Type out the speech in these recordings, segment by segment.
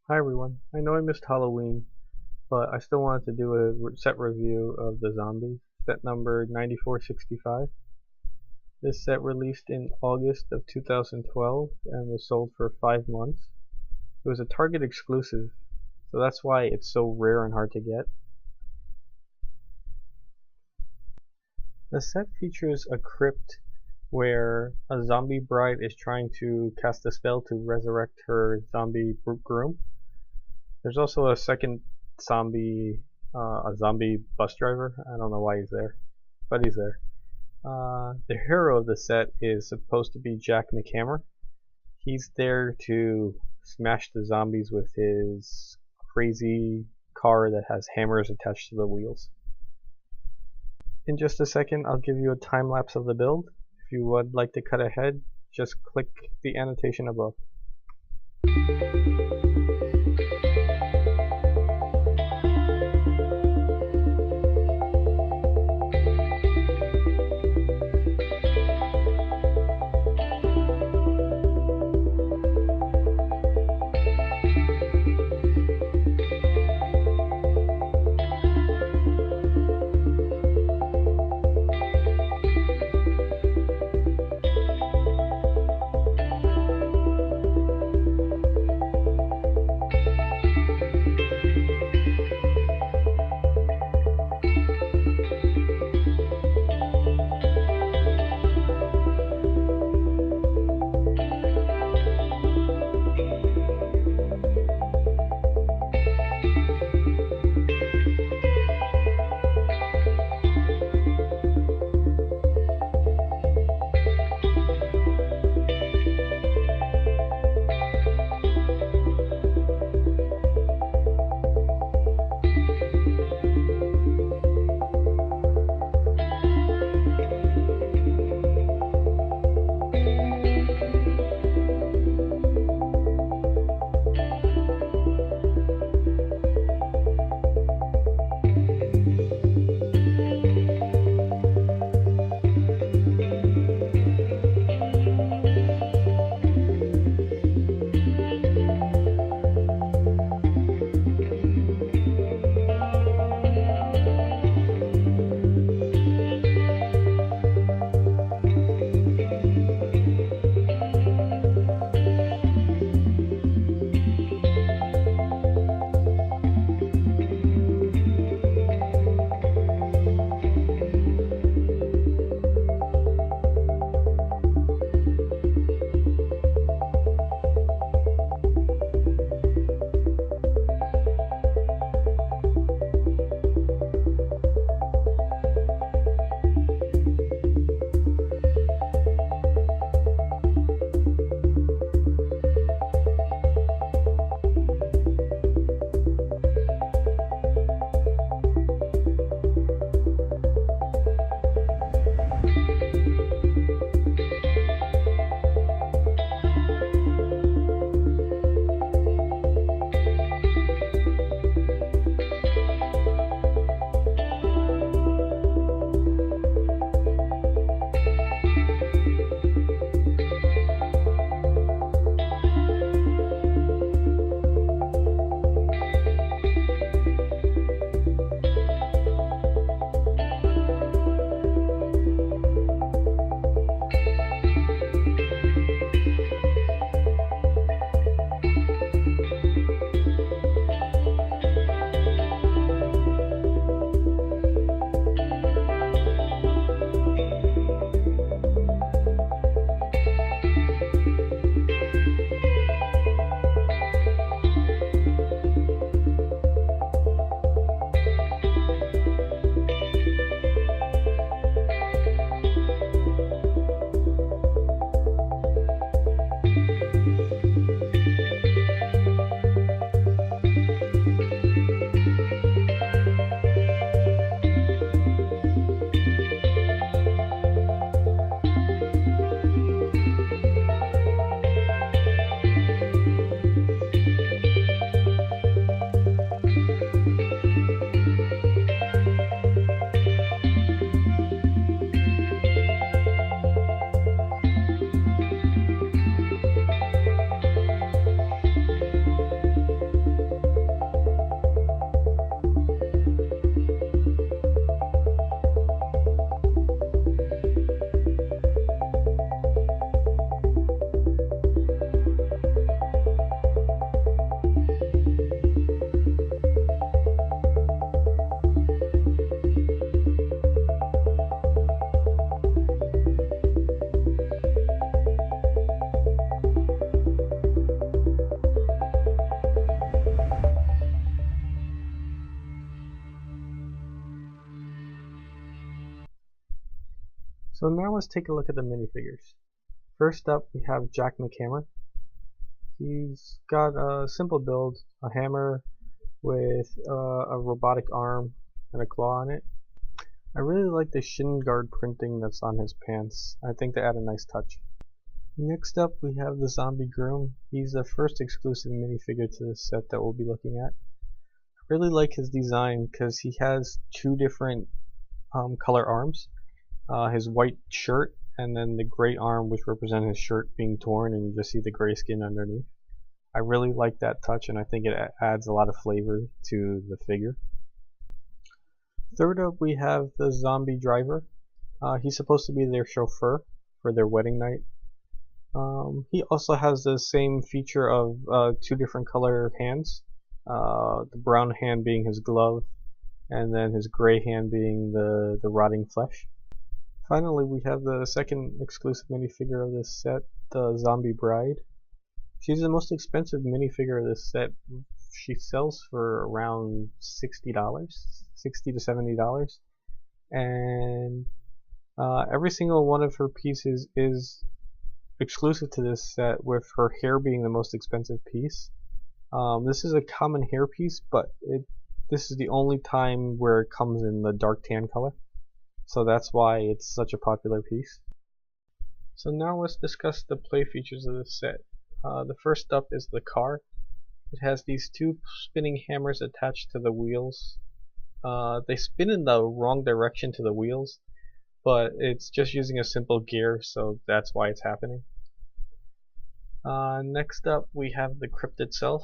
Hi everyone. I know I missed Halloween, but I still wanted to do a set review of the Zombies, set number 9465. This set released in August of 2012 and was sold for 5 months. It was a Target exclusive, so that's why it's so rare and hard to get. The set features a crypt where a zombie bride is trying to cast a spell to resurrect her zombie groom. There's also a second a zombie bus driver. I don't know why he's there, but he's there. The hero of the set is supposed to be Jack McHammer. He's there to smash the zombies with his crazy car that has hammers attached to the wheels. In just a second, I'll give you a time lapse of the build. If you would like to cut ahead, just click the annotation above. So now let's take a look at the minifigures. First up we have Jack McHammer. He's got a simple build, a hammer with a robotic arm and a claw on it. I really like the shin guard printing that's on his pants. I think they add a nice touch. Next up we have the Zombie Groom. He's the first exclusive minifigure to this set that we'll be looking at. I really like his design because he has two different color arms. His white shirt and then the gray arm, which represents his shirt being torn, and you just see the gray skin underneath. I really like that touch, and I think it adds a lot of flavor to the figure. Third up we have the Zombie Driver. He's supposed to be their chauffeur for their wedding night. He also has the same feature of two different color hands. The brown hand being his glove, and then his gray hand being the rotting flesh. Finally, we have the second exclusive minifigure of this set, the Zombie Bride. She's the most expensive minifigure of this set. She sells for around $60 to $70, and every single one of her pieces is exclusive to this set, with her hair being the most expensive piece. This is a common hair piece, but this is the only time where it comes in the dark tan color, so that's why it's such a popular piece. So now let's discuss the play features of this set. The first up is the car. It has these two spinning hammers attached to the wheels. They spin in the wrong direction to the wheels, but it's just using a simple gear, so that's why it's happening. Next up we have the crypt itself.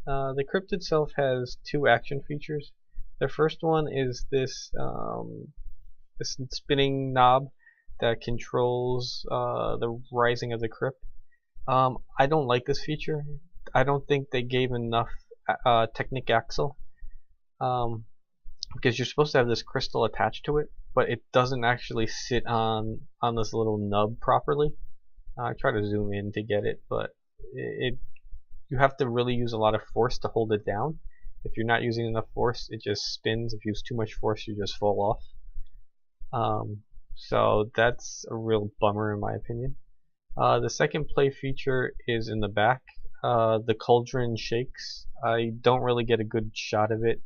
The crypt itself has two action features. The first one is this spinning knob that controls the rising of the crypt. I don't like this feature. I don't think they gave enough Technic Axle, because you're supposed to have this crystal attached to it, but it doesn't actually sit on this little nub properly. I try to zoom in to get it, but you have to really use a lot of force to hold it down. If you're not using enough force, it just spins. If you use too much force, you just fall off. So that's a real bummer in my opinion. The second play feature is in the back. The cauldron shakes. I don't really get a good shot of it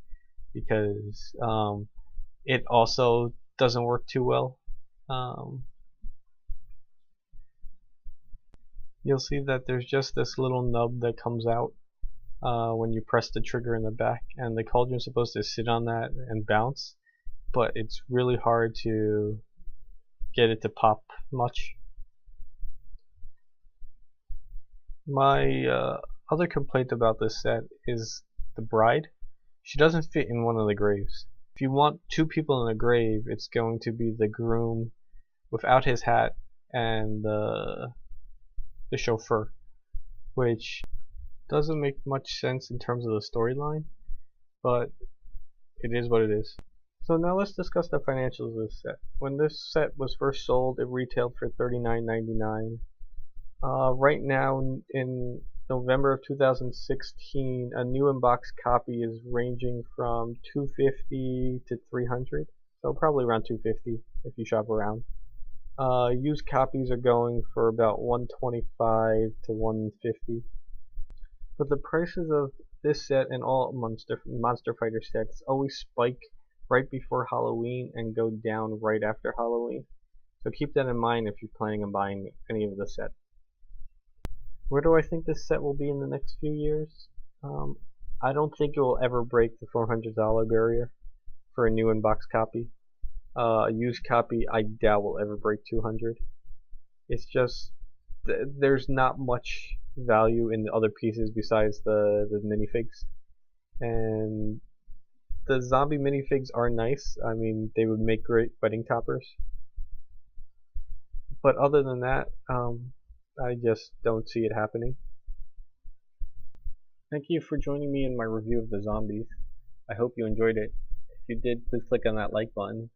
because it also doesn't work too well. You'll see that there's just this little nub that comes out when you press the trigger in the back, and the cauldron's supposed to sit on that and bounce, but it's really hard to get it to pop much. My other complaint about this set is the bride. She doesn't fit in one of the graves. If you want two people in a grave, it's going to be the groom without his hat and the chauffeur, which doesn't make much sense in terms of the storyline, but it is what it is. So now let's discuss the financials of this set. When this set was first sold, it retailed for $39.99. Right now, in November of 2016, a new in-box copy is ranging from $250 to $300, so probably around $250 if you shop around. Used copies are going for about $125 to $150. But the prices of this set and all Monster Fighter sets always spike right before Halloween and go down right after Halloween. So keep that in mind if you're planning on buying any of the set. Where do I think this set will be in the next few years? I don't think it will ever break the $400 barrier for a new in-box copy. A used copy I doubt will ever break $200. It's just there's not much value in the other pieces besides the minifigs, and the zombie minifigs are nice. I mean, they would make great wedding toppers, but other than that, I just don't see it happening. Thank you for joining me in my review of the zombies. I hope you enjoyed it. If you did, please click on that like button.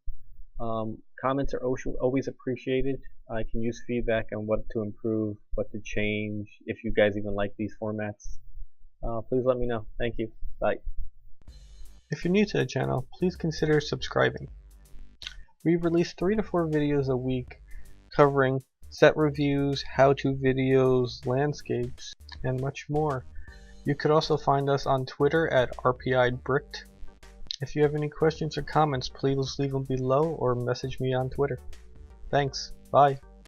Comments are always appreciated. I can use feedback on what to improve, what to change, if you guys even like these formats. Please let me know. Thank you. Bye. If you're new to the channel, please consider subscribing. We release 3 to 4 videos a week covering set reviews, how-to videos, landscapes, and much more. You could also find us on Twitter at RPIBricked. If you have any questions or comments, please leave them below or message me on Twitter. Thanks. Bye.